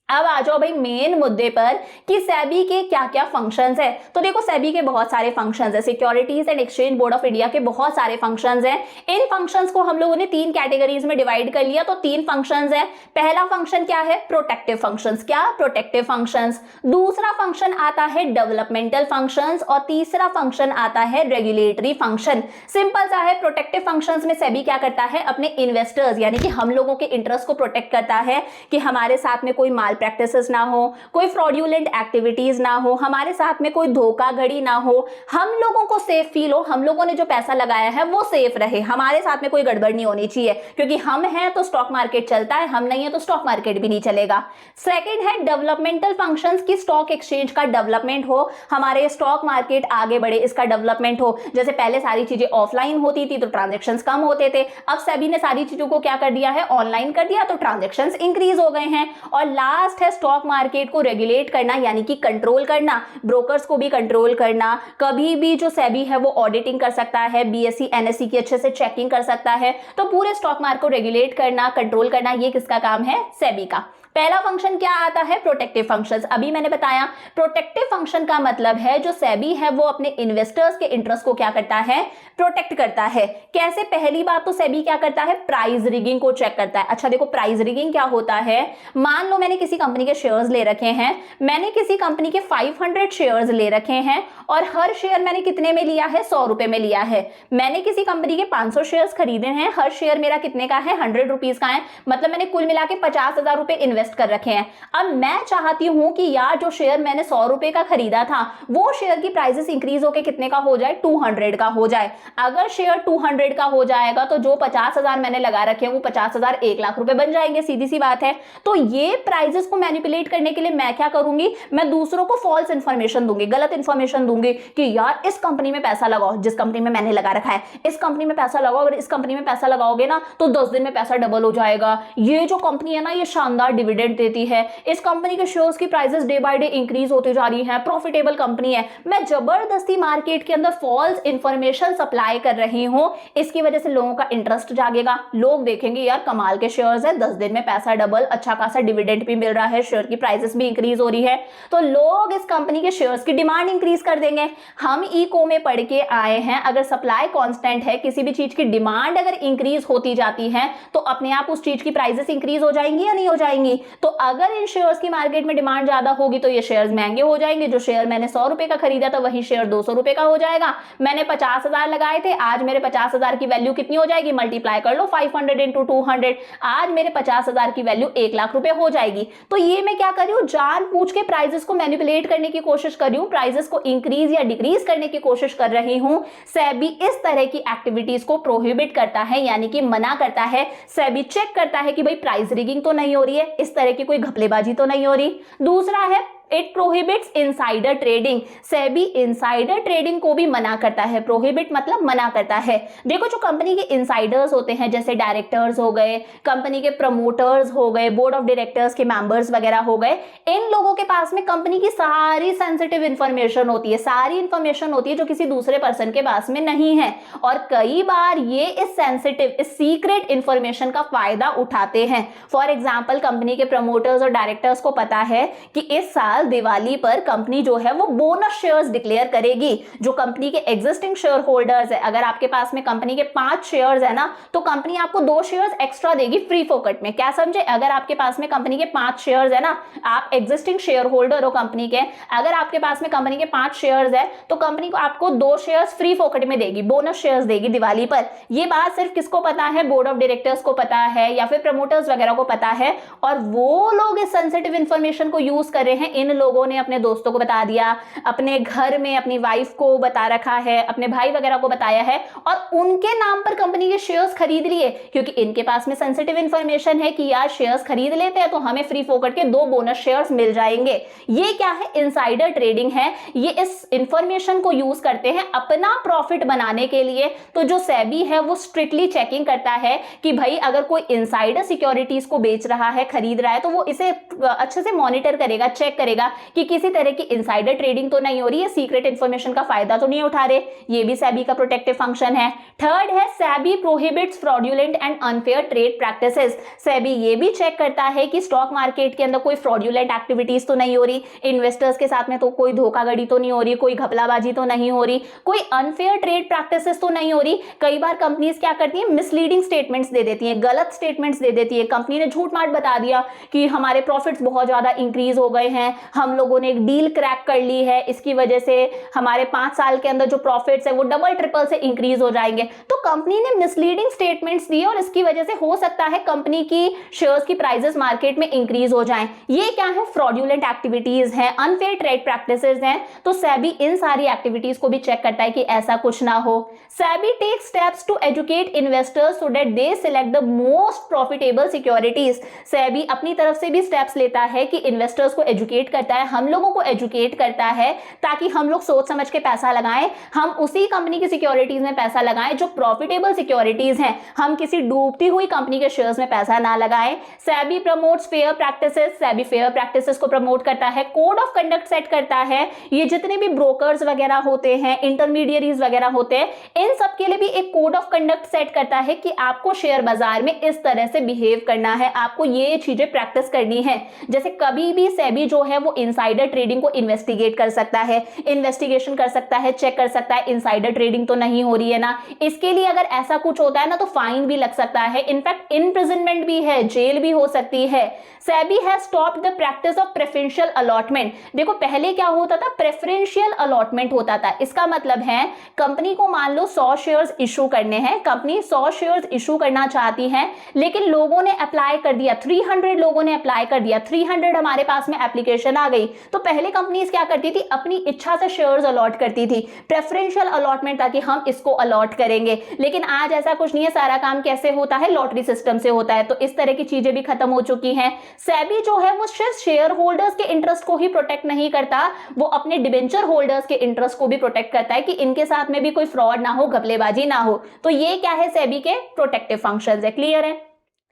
अब आ जाओ भाई मेन मुद्दे पर कि सेबी के क्या क्या फंक्शंस है। तो देखो सेबी के बहुत सारे फंक्शंस है, securities and exchange board of India के बहुत सारे फंक्शंस हैं। इन फंक्शंस को हम लोगों ने 3 कैटेगरीज में डिवाइड कर लिया। तो 3 फंक्शंस है। पहला फंक्शन क्या है? Protective functions. क्या? Protective functions. दूसरा फंक्शन आता है डेवलपमेंटल फंक्शंस और तीसरा फंक्शन आता है रेगुलेटरी फंक्शन। सिंपल सा है, प्रोटेक्टिव फंक्शंस में सेबी क्या करता है? अपने इन्वेस्टर्स यानी कि हम लोगों के इंटरेस्ट को प्रोटेक्ट करता है कि हमारे साथ में कोई माल प्रैक्टिसेस ना हो, कोई फ्रॉडुलेंट एक्टिविटीज ना हो, हमारे साथ में कोई धोखाधड़ी ना हो, हम लोगों को सेफ फील हो, हम लोगों ने जो पैसा लगाया है वो सेफ रहे, हमारे साथ में कोई गड़बड़ नहीं होनी चाहिए, क्योंकि हम हैं तो स्टॉक मार्केट चलता है, हम नहीं है तो स्टॉक मार्केट भी नहीं चलेगा। सेकंड है डेवलपमेंटल फंक्शंस की स्टॉक एक्सचेंज का डेवलपमेंट हो, हमारे स्टॉक मार्केट आगे बढ़े, इसका डेवलपमेंट हो। जैसे पहले सारी चीजें ऑफलाइन होती थी तो ट्रांजैक्शंस कम होते थे, अब सेबी ने सारी चीजों को क्या कर दिया है? ऑनलाइन कर दिया, तो ट्रांजैक्शंस इंक्रीज हो गए हैं। और लास्ट है स्टॉक मार्केट को रेगुलेट करना यानी कि कंट्रोल करना, ब्रोकर्स को भी कंट्रोल करना। कभी भी जो सेबी है वो ऑडिटिंग कर सकता है, बीएसई एनएसई की अच्छे से चेकिंग कर सकता है। तो पूरे स्टॉक मार्केट को रेगुलेट करना, कंट्रोल करना, ये किसका काम है? सेबी का। पहला फंक्शन क्या आता है? Protective functions. अभी मैंने बताया प्रोटेक्टिव फंक्शन का मतलब है जो सेबी है वो अपने इन्वेस्टर्स के इंटरेस्ट को क्या करता है? प्रोटेक्ट करता है। कैसे? पहली बात तो सेबी क्या करता है? प्राइस रिगिंग को चेक करता है। अच्छा देखो प्राइस रिगिंग क्या होता है? मान लो मैंने किसी कंपनी के शेयर्स ले रखे हैं, मैंने किसी कंपनी के 500 शेयर्स ले रखे हैं और हर शेयर मैंने कितने में लिया है? 100 रुपए में लिया है। मैंने किसी कंपनी के 500 शेयर्स खरीदे हैं, हर शेयर मेरा कितने का है? 100 रुपीज का है, मतलब मैंने कुल मिला के 50,000 रुपए इन्वेस्ट कर रखे हैं। अब मैं चाहती हूं कि यार जो शेयर मैंने 100 रुपए का खरीदा था वो शेयर की प्राइसेस इंक्रीज होके कितने का हो जाए? 200 का हो जाए। अगर शेयर 200 का हो जाएगा तो जो 50,000 मैंने लगा रखे हैं वो 50,000 1 लाख रुपए बन जाएंगे, सीधी सी बात है। तो ये प्राइसेस को मैनिपुलेट करने के लिए मैं क्या करूंगी? मैं दूसरों को फॉल्स इंफॉर्मेशन दूंगी, गलत इंफॉर्मेशन दूंगी कि यार इस कंपनी में पैसा लगाओ, जिस कंपनी में मैंने लगा रखा है, इस कंपनी में पैसा लगाओ, अगर इस कंपनी में पैसा लगाओगे ना तो 10 दिन में पैसा डबल हो जाएगा। ये जो कंपनी है ना ये शानदार डिविडेंड देती है, इस कंपनी के शेयर्स की prices day by day increase होती जा रही हैं, प्रॉफिटेबल कंपनी है। मैं जबरदस्ती मार्केट के अंदर फॉल्स इंफॉर्मेशन सप्लाई कर रही हूं, इसकी वजह से लोगों का इंटरेस्ट जागेगा, लोग देखेंगे यार कमाल के शेयर्स है, 10 दिन में पैसा डबल, अच्छा खासा डिविडेंड भी मिल रहा है, शेयर की प्राइसेस भी इंक्रीज हो रही है, तो लोग इस कंपनी के शेयर्स की डिमांड इंक्रीज कर देंगे। हम इको में पढ़ के आए हैं, अगर सप्लाई कांस्टेंट है, किसी भी चीज की डिमांड अगर इंक्रीज होती जाती है तो अपने आप उस चीज की प्राइसेस इंक्रीज हो जाएंगी या नहीं हो जाएंगी? तो अगर इन शेयर्स की मार्केट में डिमांड ज्यादा होगी तो ये शेयर्स महंगे हो जाएंगे। जो शेयर मैंने 100 रुपए का खरीदा था वही शेयर 200 रुपए का हो जाएगा। मैंने 50,000 लगाए थे, आज मेरे 50,000 की वैल्यू कितनी हो जाएगी? मल्टीप्लाई कर लो 500 इंटू 200, आज मेरे 50,000 की वैल्यू 1 लाख रुपए हो जाएगी। तो ये मैं क्या कर रही हूँ? जानबूझ के प्राइसेस को मैनिपुलेट करने की कोशिश कर रही हूँ, प्राइसेस को इंक्रीज या डिक्रीज करने की कोशिश कर रही हूँ। सेबी इस तरह की एक्टिविटीज को प्रोहिबिट करता है, यानी कि मना करता है। सेबी चेक करता है कि भाई प्राइस रिगिंग तो नहीं हो रही है, इस तरह की कोई घपलेबाजी तो नहीं हो रही। दूसरा है it prohibits insider trading. SEBI insider trading को भी मना करता है। प्रोहिबिट मतलब मना करता है। देखो जो कंपनी के इनसाइडर्स होते हैं, जैसे डायरेक्टर्स हो गए, कंपनी के प्रमोटर्स हो गए, बोर्ड ऑफ डायरेक्टर्स के मेंबर्स वगैरह हो गए, इन लोगों के पास में कंपनी की सारी सेंसिटिव इंफॉर्मेशन होती है, सारी इंफॉर्मेशन होती है जो किसी दूसरे पर्सन के पास में नहीं है। और कई बार ये इस सेंसिटिव, इस सीक्रेट इंफॉर्मेशन का फायदा उठाते हैं। फॉर एग्जाम्पल कंपनी के प्रमोटर्स और डायरेक्टर्स को पता है कि इस साल साल दिवाली पर कंपनी जो है वो बोनस शेयर्स डिक्लेयर करेगी। जो कंपनी के एग्जिस्टिंग शेयर होल्डर्स है, अगर आपके पास में कंपनी के 5 शेयर्स है ना, तो कंपनी आपको 2 शेयर्स एक्स्ट्रा देगी फ्री फोकट में। क्या समझे? अगर आपके पास में कंपनी के 5 शेयर्स है ना, आप एग्जिस्टिंग शेयर होल्डर हो कंपनी के, अगर आपके पास में कंपनी के 5 शेयर्स है तो कंपनी को आपको 2 शेयर्स फ्री फोकट में देगी, बोनस शेयर्स देगी दिवाली पर। ये बात सिर्फ किसको पता है? बोर्ड ऑफ डायरेक्टर्स को पता है या फिर प्रमोटर्स वगैरह को पता है, और वो लोग इस सेंसिटिव इंफॉर्मेशन को यूज कर रहे हैं। इन लोगों ने अपने दोस्तों को बता दिया, अपने घर में अपनी वाइफ को बता रखा है, अपने भाई वगैरह को बताया है, और उनके नाम पर कंपनी के शेयर्स खरीद लिए, क्योंकि इनके पास में सेंसिटिव इंफॉर्मेशन है कि यार शेयर्स खरीद लेते हैं तो हमें फ्री फोकट के 2 बोनस शेयर्स मिल जाएंगे। ये क्या है? इनसाइडर ट्रेडिंग है। ये इस इंफॉर्मेशन को यूज करते हैं अपना प्रॉफिट बनाने के लिए। तो जो सेबी है वो स्ट्रिक्टली चेकिंग करता है कि भाई अगर कोई इनसाइडर सिक्योरिटीज को बेच रहा है, खरीद रहा है, तो वो इसे अच्छे से मॉनिटर करेगा, चेक करेगा कि किसी तरह की इनसाइडर ट्रेडिंग तो नहीं हो रही है, सीक्रेट इंफॉर्मेशन का फायदा तो नहीं उठा रहे। ये भी सेबी का प्रोटेक्टिव फंक्शन है। थर्ड है SEBI prohibits fraudulent and unfair trade practices. SEBI ये भी चेक करता है कि स्टॉक मार्केट के अंदर कोई फ्रॉडुलेंट एक्टिविटीज तो नहीं हो रही, इन्वेस्टर्स के साथ में तो कोई धोखाधड़ी तो नहीं हो रही, कोई घपलाबाजी तो नहीं हो रही, कोई अनफेयर ट्रेड प्रैक्टिसेस तो नहीं हो रही। कई बार कंपनीज क्या करती हैं? मिसलीडिंग स्टेटमेंट्स दे देती हैं, गलत स्टेटमेंट्स दे देती है। कंपनी ने झूठ माट बता दिया कि हमारे प्रॉफिट्स बहुत ज्यादा इंक्रीज हो गए हैं, हम लोगों ने एक डील क्रैक कर ली है, इसकी वजह से हमारे 5 साल के अंदर जो प्रॉफिट्स है वो डबल ट्रिपल से इंक्रीज हो जाएंगे। तो कंपनी ने मिसलीडिंग स्टेटमेंट्स दिए और इसकी वजह से हो सकता है कंपनी की शेयर्स की प्राइसेस मार्केट में इंक्रीज हो जाएं। ये क्या है? फ्रॉडुलेंट एक्टिविटीज हैं, अनफेयर ट्रेड प्रैक्टिसेस हैं। तो सेबी इन सारी एक्टिविटीज को भी चेक करता है कि ऐसा कुछ ना हो। SEBI take steps to educate investors so that they select the most profitable securities. SEBI अपनी तरफ से भी स्टेप्स लेता है कि इन्वेस्टर्स को एजुकेट करता है, हम लोगों को एजुकेट करता है, ताकि हम लोग सोच समझ के पैसा लगाएं, हम उसी कंपनी की सिक्योरिटीज में पैसा लगाएं जो प्रॉफिटेबल सिक्योरिटीज हैं, हम किसी डूबती हुई कंपनी के शेयर्स में पैसा ना लगाएं। SEBI promotes fair practices. SEBI fair practices को प्रमोट करता है, कोड ऑफ कंडक्ट सेट करता है। ये जितने भी ब्रोकर्स वगैरह होते हैं, इंटरमीडियरीज वगैरह होते हैं, इन सब के लिए भी एक कोड ऑफ कंडक्ट सेट करता है कि आपको शेयर बाजार में इस तरह से बिहेव करना है, आपको ये चीजें प्रैक्टिस करनी है। जैसे कभी भी सेबी जो है वो इनसाइडर ट्रेडिंग को इन्वेस्टिगेट कर सकता है, इन्वेस्टिगेशन कर सकता है, चेक कर सकता है इनसाइडर ट्रेडिंग तो नहीं हो रही है ना। इसके लिए अगर ऐसा कुछ होता है ना तो फाइन भी लग सकता है, इनफैक्ट इम्प्रिजनमेंट भी है, जेल भी हो सकती है। SEBI has stopped the practice of preferential allotment. देखो पहले क्या होता था? प्रेफरेंशियल अलॉटमेंट होता था। इसका मतलब है कंपनी को मान लो 100 शेयर्स इशू करने हैं, कंपनी 100 शेयर्स इशू करना चाहती है, लेकिन लोगों ने अप्लाई कर दिया, 300 लोगों ने अप्लाई कर दिया, 300 हमारे पास में एप्लीकेशन आ गई। तो पहले कंपनीज क्या करती थी? अपनी इच्छा से शेयर्स अलॉट करती थी, प्रेफरेंशियल अलॉटमेंट था कि हम इसको अलॉट करेंगे। लेकिन आज ऐसा कुछ नहीं है, सारा काम कैसे होता है? लॉटरी सिस्टम से होता है। तो इस तरह की चीजें भी खत्म हो चुकी हैं। सेबी जो है वो सिर्फ शेयर होल्डर्स के इंटरेस्ट को ही प्रोटेक्ट नहीं करता, वो अपने डिबेंचर होल्डर्स के इंटरेस्ट को भी प्रोटेक्ट करता है कि इनके साथ में भी कोई फ्रॉड ना हो, घपलेबाजी ना हो। तो ये क्या है? सेबी के प्रोटेक्टिव फंक्शंस है। क्लियर है?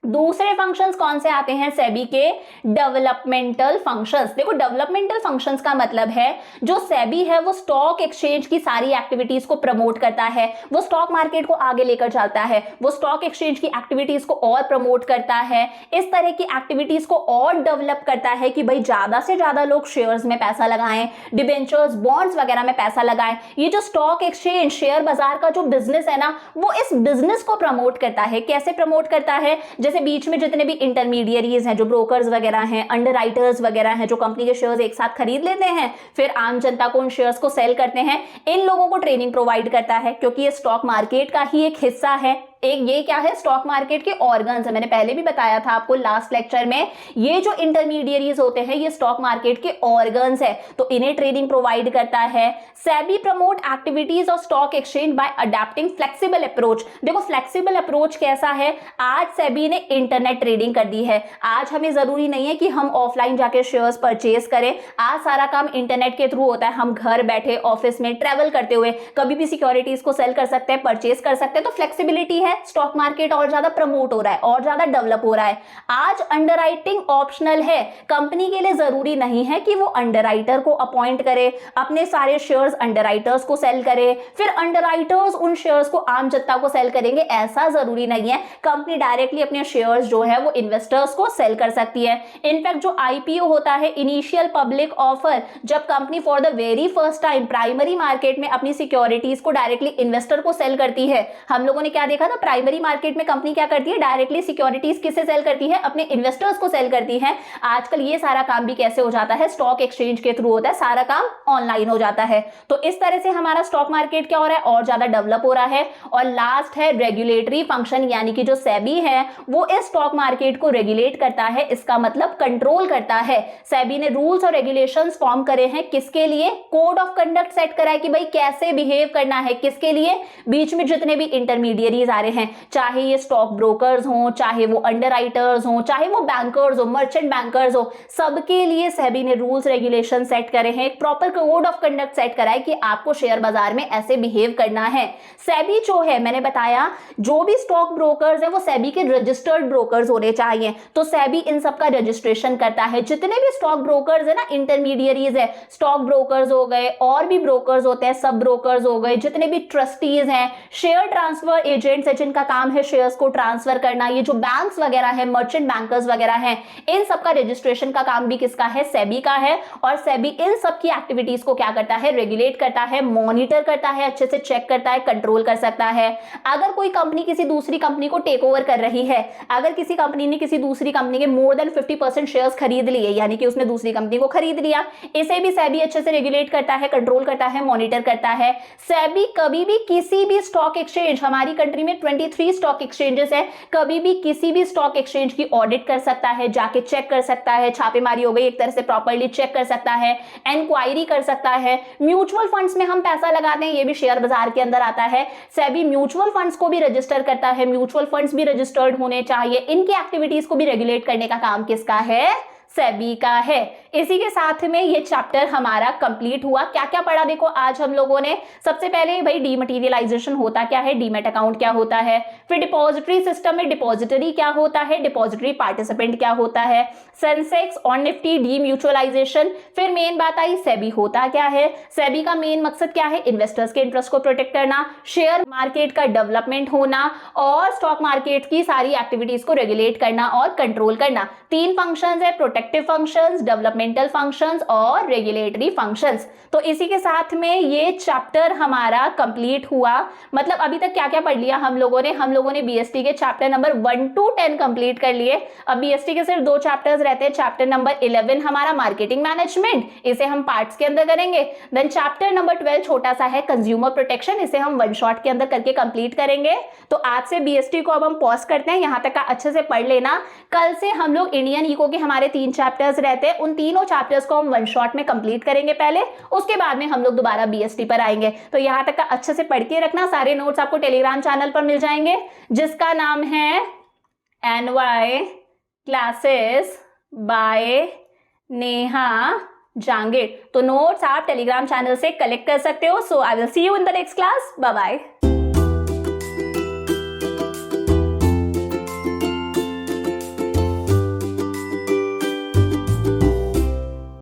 दूसरे फंक्शंस कौन से आते हैं सेबी के? Developmental functions. देखो डेवलपमेंटल फंक्शंस का मतलब है जो सेबी है वो स्टॉक एक्सचेंज की सारी एक्टिविटीज को प्रमोट करता है, वो स्टॉक मार्केट को आगे लेकर चलता है, वो स्टॉक एक्सचेंज की एक्टिविटीज को और प्रमोट करता है, इस तरह की एक्टिविटीज को और डेवलप करता है कि भाई ज्यादा से ज्यादा लोग शेयर्स में पैसा लगाएं, डिबेंचर्स, बॉन्ड्स वगैरह में पैसा लगाएं। ये जो स्टॉक एक्सचेंज, शेयर बाजार का जो बिजनेस है ना, वो इस बिजनेस को प्रमोट करता है। कैसे प्रमोट करता है? जैसे बीच में जितने भी इंटरमीडियरीज हैं, जो ब्रोकर्स वगैरह हैं, अंडरराइटर्स वगैरह हैं, जो कंपनी के शेयर्स एक साथ खरीद लेते हैं, फिर आम जनता को उन शेयर्स को सेल करते हैं, इन लोगों को ट्रेनिंग प्रोवाइड करता है, क्योंकि ये स्टॉक मार्केट का ही एक हिस्सा है। एक ये क्या है? स्टॉक मार्केट के ऑर्गन्स है। मैंने पहले भी बताया था आपको लास्ट लेक्चर में, ये जो इंटरमीडियरीज होते हैं ये स्टॉक मार्केट के ऑर्गन्स है, तो इन्हें ट्रेनिंग प्रोवाइड करता है। SEBI promote activities of stock exchange bye adopting flexible approach. देखो फ्लेक्सिबल अप्रोच कैसा है? आज सेबी ने इंटरनेट ट्रेडिंग कर दी है। आज हमें जरूरी नहीं है कि हम ऑफलाइन जाके शेयर्स परचेज करें, आज सारा काम इंटरनेट के थ्रू होता है। हम घर बैठे ऑफिस में ट्रेवल करते हुए कभी भी सिक्योरिटीज को सेल कर सकते हैं, परचेज कर सकते हैं। तो फ्लेक्सिबिलिटी है, है स्टॉक मार्केट और ज्यादा प्रमोट हो रहा है और ज्यादा डेवलप हो रहा है। आज अंडरराइटिंग ऑप्शनल है, कंपनी के लिए जरूरी नहीं है कि वो अंडरराइटर को अपॉइंट करे, अपने सारे शेयर्स अंडरराइटर्स को सेल करे, फिर अंडरराइटर्स उन शेयर्स को आम जनता को सेल करेंगे, ऐसा जरूरी नहीं है। कंपनी डायरेक्टली अपने शेयर्स जो है वो इन्वेस्टर्स को सेल कर सकती है। इनफैक्ट जो आईपीओ होता है, इनिशियल पब्लिक ऑफर, जब company for the very first time primary market में अपनी सिक्योरिटीज को डायरेक्टली इन्वेस्टर को सेल करती है। हम लोगों ने क्या देखा था, प्राइमरी मार्केट में कंपनी क्या करती है, डायरेक्टली सिक्योरिटीज किसे सेल करती है, अपने इन्वेस्टर्स को सेल करती है। आजकल ये सारा काम भी कैसे हो जाता है, स्टॉक एक्सचेंज के थ्रू होता है, सारा काम ऑनलाइन हो जाता है। तो इस तरह से हमारा स्टॉक मार्केट क्या हो रहा है, और ज्यादा डेवलप हो रहा है। और लास्ट है रेगुलेटरी फंक्शन, यानी कि जो सेबी है वो इस स्टॉक मार्केट को रेगुलेट करता है, इसका मतलब कंट्रोल करता है। सेबी ने रूल्स और रेगुलेशंस फॉर्म करे हैं, किसके लिए, कोड ऑफ कंडक्ट सेट करा है कि भाई कैसे बिहेव करना है, किसके लिए, बीच में जितने भी इंटरमीडिएरीज आ रहे हैं, चाहे ये स्टॉक ब्रोकर्स हो, चाहे वो अंडरराइटर्स हो, चाहे वो बैंकर्स हो, मर्चेंट बैंकर्स हो, सबके लिए सेबी ने रूल्स रेगुलेशन सेट करे हैं, एक proper code of conduct set करा है कि आपको शेयर बाजार में ऐसे बिहेव करना है। सेबी जो है, मैंने बताया जो भी स्टॉक ब्रोकर्स है वो सेबी के रजिस्टर्ड ब्रोकर्स होने चाहिए, तो सेबी इन सब का रजिस्ट्रेशन करता है। जितने भी स्टॉक ब्रोकर्स है ना, इंटरमीडिएरीज है, स्टॉक ब्रोकर्स हो गए, और भी ब्रोकर्स होते हैं, सब ब्रोकर्स हो गए, जितने भी ट्रस्टीज हैं, शेयर ट्रांसफर एजेंट्स है जिनका काम है शेयर्स को ट्रांसफर करना, ये जो बैंक्स वगैरह है, मर्चेंट बैंकर्स वगैरह हैं, इन सब का रजिस्ट्रेशन का काम भी किसका है, सेबी का है। और सेबी इन सब की एक्टिविटीज को क्या करता है, रेगुलेट करता है, मॉनिटर करता है, अच्छे से चेक करता है, कंट्रोल कर सकता है। अगर कोई कंपनी किसी दूसरी कंपनी को टेक ओवर कर रही है, अगर किसी कंपनी ने किसी दूसरी कंपनी के मोर देन 50% शेयर्स खरीद लिए, यानी कि उसने दूसरी कंपनी को खरीद लिया, इसे भी सेबी अच्छे से रेगुलेट करता है, कंट्रोल करता है, मॉनिटर करता है। सेबी कभी भी किसी भी स्टॉक एक्सचेंज, हमारी कंट्री में 23 स्टॉक एक्सचेंजेस है, कभी भी किसी भी स्टॉक एक्सचेंज की ऑडिट कर सकता है, जाके चेक कर सकता है, छापेमारी हो गई एक तरह से प्रॉपर्ली चेक कर सकता है, इंक्वायरी कर सकता है। म्यूचुअल फंड्स में हम पैसा लगाते हैं, ये भी शेयर बाजार के अंदर आता है, सेबी म्यूचुअल फंड्स को भी रजिस्टर करता है, म्यूचुअल फंड्स भी रजिस्टर्ड होने चाहिए, इनकी एक्टिविटीज को भी रेगुलेट करने का काम किसका है, सेबी का है। इसी के साथ में ये चैप्टर हमारा कंप्लीट हुआ। क्या क्या पढ़ा देखो आज हम लोगों ने, सबसे पहले भाई डीमटेरियलाइजेशन होता क्या है, डीमेट अकाउंट क्या होता है, फिर डिपॉजिटरी सिस्टम में डिपॉजिटरी क्या होता है, डिपॉजिटरी पार्टिसिपेंट क्या होता है, सेंसेक्स और निफ्टी डीम्यूचुअलाइजेशन, फिर मेन बात आई सेबी होता क्या है, सेबी का मेन मकसद क्या है, इन्वेस्टर्स के इंटरेस्ट को प्रोटेक्ट करना, शेयर मार्केट का डेवलपमेंट होना, और स्टॉक मार्केट की सारी एक्टिविटीज को रेगुलेट करना और कंट्रोल करना। 3 फंक्शंस है, प्रोटेक्टिव फंक्शंस, डेवलपमेंटल फंक्शंस और रेगुलेटरी फंक्शंस। तो इसी के साथ में ये चैप्टर हमारा कंप्लीट हुआ। मतलब अभी तक क्या क्या पढ़ लिया हम लोगों ने बीएसटी के चैप्टर नंबर 1 to 10 कंप्लीट कर लिए। अब बीएसटी के सिर्फ 2 चैप्टर्स रहते हैं। चैप्टर नंबर 11 हमारा मार्केटिंग मैनेजमेंट, इसे हम पार्ट्स के अंदर करेंगे। देन चैप्टर नंबर 12 छोटा सा है कंज्यूमर प्रोटेक्शन, इसे हम 1 शॉट के अंदर करके कंप्लीट करेंगे। तो आज से बीएसटी को अब हम पॉज करते हैं, यहां तक का अच्छे से पढ़ लेना। कल से हम लोग इंडियन इको के हमारे 3 चैप्टर्स रहते हैं, उन तीनों चैप्टर्स को हम 1 शॉट में कंप्लीट करेंगे पहले, उसके बाद में हम लोग दोबारा बीएसटी पर आएंगे। तो यहां तक का अच्छे से पढ़ के रखना। सारे नोट्स आपको टेलीग्राम चैनल पर मिल जाएंगे जिसका नाम है NY classes bye Neha Jangid. तो नोट्स आप टेलीग्राम चैनल से कलेक्ट कर सकते हो। So I will see you in the next class. Bye bye.